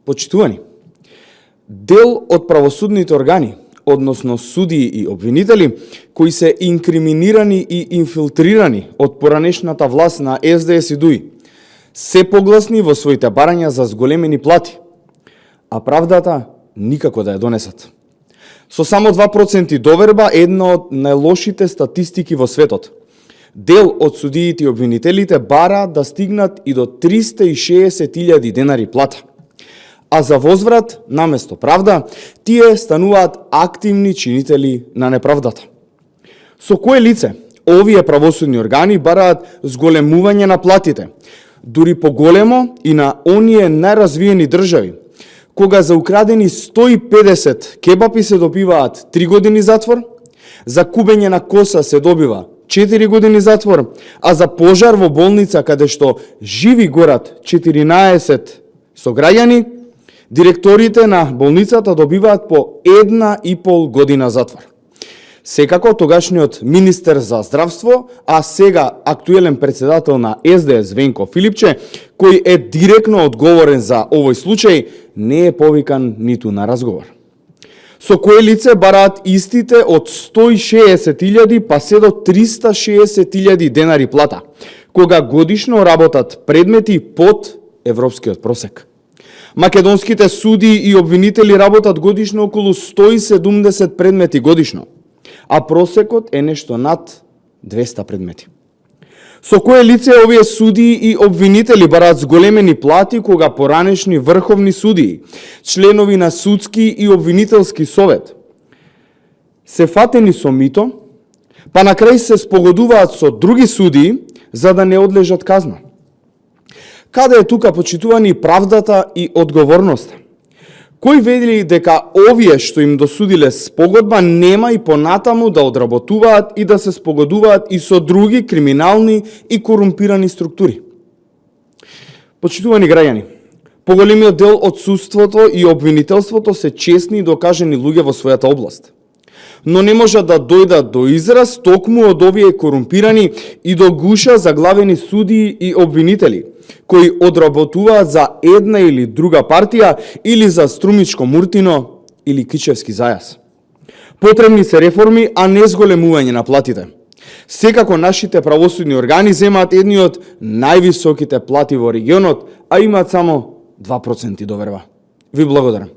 Почитувани, дел од правосудните органи, односно судии и обвинители, кои се инкриминирани и инфилтрирани од поранешната власт на СДС и ДУИ, се погласни во своите барања за зголемени плати, а правдата никако да ја донесат. Со само 2% доверба, една од најлошите статистики во светот. Дел од судиите и обвинителите бара да стигнат и до 360.000 денари плата. А за возврат, наместо правда, тие стануваат активни чинители на неправдата. Со кое лице овие правосудни органи бараат зголемување на платите, дури поголемо и на оние најразвиени држави, кога за украдени 150 кебапи се добиваат 3 години затвор, за кубење на коса се добива 4 години затвор, а за пожар во болница каде што живи горат 14 сограѓани, директорите на болницата добиваат по 1,5 година затвор. Секако тогашниот министер за здравство, а сега актуелен председател на СДС Венко Филипче, кој е директно одговорен за овој случај, не е повикан ниту на разговор. Со кое лице бараат истите од 160.000 па се до 360.000 денари плата, кога годишно работат предмети под европскиот просек. Македонските судии и обвинители работат годишно околу 170 предмети годишно, а просекот е нешто над 200 предмети. Со кое лице овие судии и обвинители бараат зголемени плати кога поранешни врховни судии, членови на судски и обвинителски совет, се фатени со мито, па на крај се спогодуваат со други судии за да не одлежат казна. Каде е тука, почитувани, правдата и одговорноста? Кој вели дека овие што им досудиле спогодба нема и понатаму да одработуваат и да се спогодуваат и со други криминални и корумпирани структури? Почитувани граѓани, поголемиот дел од судството и обвинителството се честни и докажени луѓе во својата област. Но не можат да дојдат до израз токму од овие корумпирани и до гуша заглавени судии и обвинители, кои одработуваат за една или друга партија или за струмичко муртино или кичевски зајас. Потребни се реформи, а не зголемување на платите. Секако нашите правосудни органи земаат едни од највисоките плати во регионот, а имаат само 2% доверба. Ви благодарам.